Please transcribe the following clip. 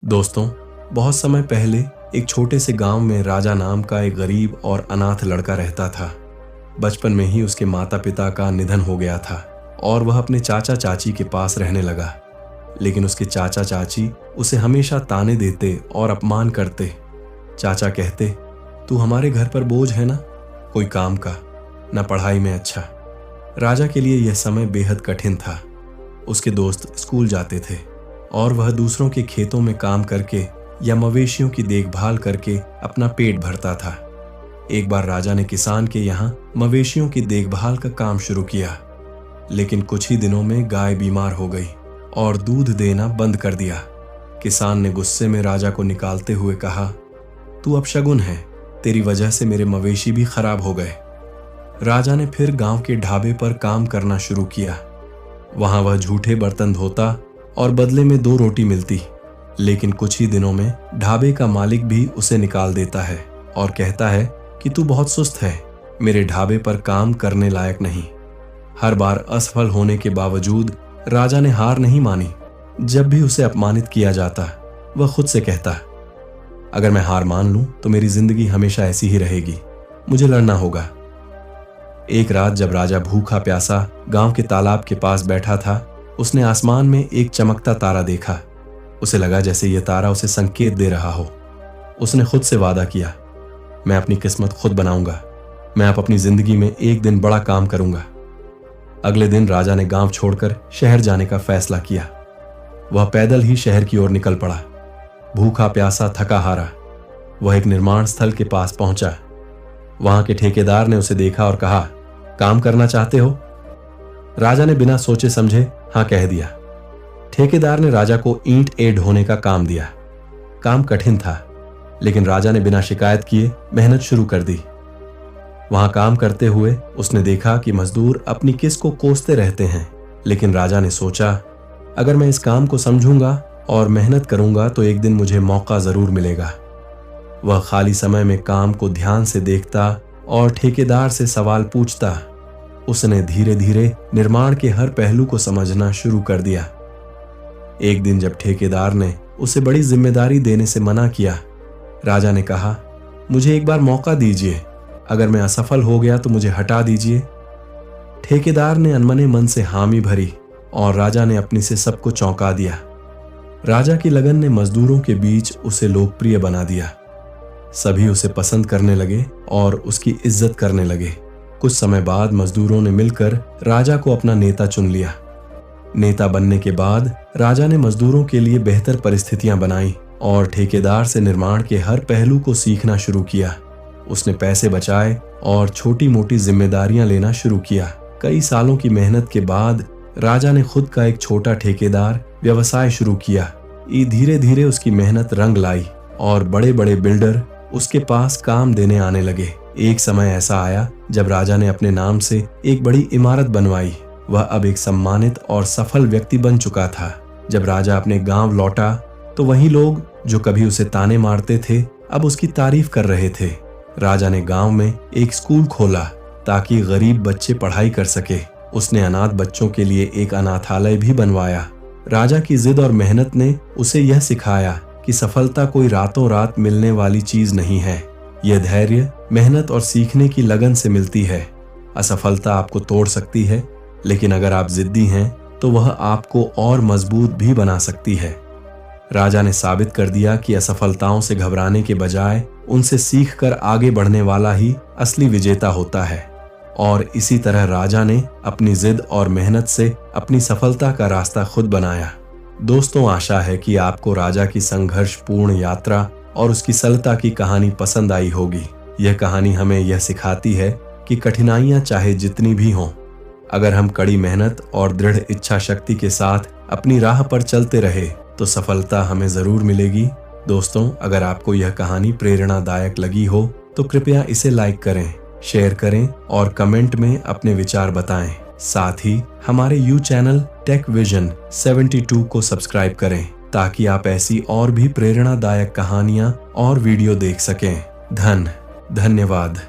दोस्तों, बहुत समय पहले एक छोटे से गांव में राजा नाम का एक गरीब और अनाथ लड़का रहता था। बचपन में ही उसके माता पिता का निधन हो गया था और वह अपने चाचा चाची के पास रहने लगा। लेकिन उसके चाचा चाची उसे हमेशा ताने देते और अपमान करते। चाचा कहते, तू हमारे घर पर बोझ है ना, कोई काम का, न पढ़ाई में अच्छा। राजा के लिए यह समय बेहद कठिन था। उसके दोस्त स्कूल जाते थे और वह दूसरों के खेतों में काम करके या मवेशियों की देखभाल करके अपना पेट भरता था। एक बार राजा ने किसान के यहाँ मवेशियों की देखभाल का काम शुरू किया, लेकिन कुछ ही दिनों में गाय बीमार हो गई और दूध देना बंद कर दिया। किसान ने गुस्से में राजा को निकालते हुए कहा, तू अपशगुन है, तेरी वजह से मेरे मवेशी भी खराब हो गए। राजा ने फिर गांव के ढाबे पर काम करना शुरू किया। वहां वह झूठे बर्तन धोता और बदले में 2 रोटी मिलती। लेकिन कुछ ही दिनों में ढाबे का मालिक भी उसे निकाल देता है और कहता है कि तू बहुत सुस्त है, मेरे ढाबे पर काम करने लायक नहीं। हर बार असफल होने के बावजूद राजा ने हार नहीं मानी। जब भी उसे अपमानित किया जाता, वह खुद से कहता, अगर मैं हार मान लूं तो मेरी जिंदगी हमेशा ऐसी ही रहेगी, मुझे लड़ना होगा। एक रात जब राजा भूखा प्यासा गांव के तालाब के पास बैठा था, उसने आसमान में एक चमकता तारा देखा। उसे लगा जैसे यह तारा उसे संकेत दे रहा हो। उसने खुद से वादा किया, मैं अपनी किस्मत खुद बनाऊंगा, मैं अब अपनी जिंदगी में एक दिन बड़ा काम करूंगा। अगले दिन राजा ने गांव छोड़कर शहर जाने का फैसला किया। वह पैदल ही शहर की ओर निकल पड़ा। भूखा प्यासा थका हारा वह एक निर्माण स्थल के पास पहुंचा। वहां के ठेकेदार ने उसे देखा और कहा, काम करना चाहते हो? राजा ने बिना सोचे समझे हां कह दिया। ठेकेदार ने राजा को ईंट ढोने का काम दिया। काम कठिन था, लेकिन राजा ने बिना शिकायत किए मेहनत शुरू कर दी। वहां काम करते हुए उसने देखा कि मजदूर अपनी किस को कोसते रहते हैं। लेकिन राजा ने सोचा, अगर मैं इस काम को समझूंगा और मेहनत करूंगा तो एक दिन मुझे मौका जरूर मिलेगा। वह खाली समय में काम को ध्यान से देखता और ठेकेदार से सवाल पूछता। उसने धीरे धीरे निर्माण के हर पहलू को समझना शुरू कर दिया। एक दिन जब ठेकेदार ने उसे बड़ी जिम्मेदारी देने से मना किया, राजा ने कहा, मुझे एक बार मौका दीजिए, अगर मैं असफल हो गया तो मुझे हटा दीजिए। ठेकेदार ने अनमने मन से हामी भरी और राजा ने अपनी से सबको चौंका दिया। राजा की लगन ने मजदूरों के बीच उसे लोकप्रिय बना दिया। सभी उसे पसंद करने लगे और उसकी इज्जत करने लगे। कुछ समय बाद मजदूरों ने मिलकर राजा को अपना नेता चुन लिया। नेता बनने के बाद राजा ने मजदूरों के लिए बेहतर परिस्थितियां बनाई और ठेकेदार से निर्माण के हर पहलू को सीखना शुरू किया। उसने पैसे बचाए और छोटी मोटी जिम्मेदारियां लेना शुरू किया। कई सालों की मेहनत के बाद राजा ने खुद का एक छोटा ठेकेदार व्यवसाय शुरू किया। धीरे धीरे उसकी मेहनत रंग लाई और बड़े बड़े बिल्डर उसके पास काम देने आने लगे। एक समय ऐसा आया जब राजा ने अपने नाम से एक बड़ी इमारत बनवाई। वह अब एक सम्मानित और सफल व्यक्ति बन चुका था। जब राजा अपने गांव लौटा तो वही लोग जो कभी उसे ताने मारते थे अब उसकी तारीफ कर रहे थे। राजा ने गांव में एक स्कूल खोला ताकि गरीब बच्चे पढ़ाई कर सके। उसने अनाथ बच्चों के लिए एक अनाथालय भी बनवाया। राजा की जिद और मेहनत ने उसे यह सिखाया कि सफलता कोई रातों रात मिलने वाली चीज नहीं है। यह धैर्य, मेहनत और सीखने की लगन से मिलती है। असफलता आपको तोड़ सकती है, लेकिन अगर आप जिद्दी हैं तो वह आपको और मजबूत भी बना सकती है। राजा ने साबित कर दिया कि असफलताओं से घबराने के बजाय उनसे सीखकर आगे बढ़ने वाला ही असली विजेता होता है। और इसी तरह राजा ने अपनी जिद और मेहनत से अपनी सफलता का रास्ता खुद बनाया। दोस्तों, आशा है कि आपको राजा की संघर्षपूर्ण यात्रा और उसकी सफलता की कहानी पसंद आई होगी। यह कहानी हमें यह सिखाती है कि कठिनाइयां चाहे जितनी भी हों, अगर हम कड़ी मेहनत और दृढ़ इच्छा शक्ति के साथ अपनी राह पर चलते रहे तो सफलता हमें जरूर मिलेगी। दोस्तों, अगर आपको यह कहानी प्रेरणादायक लगी हो तो कृपया इसे लाइक करें, शेयर करें और कमेंट में अपने विचार बताएं। साथ ही हमारे यू चैनल टेक विजन 72 को सब्सक्राइब करें ताकि आप ऐसी और भी प्रेरणादायक कहानियां और वीडियो देख सकें। धन्यवाद।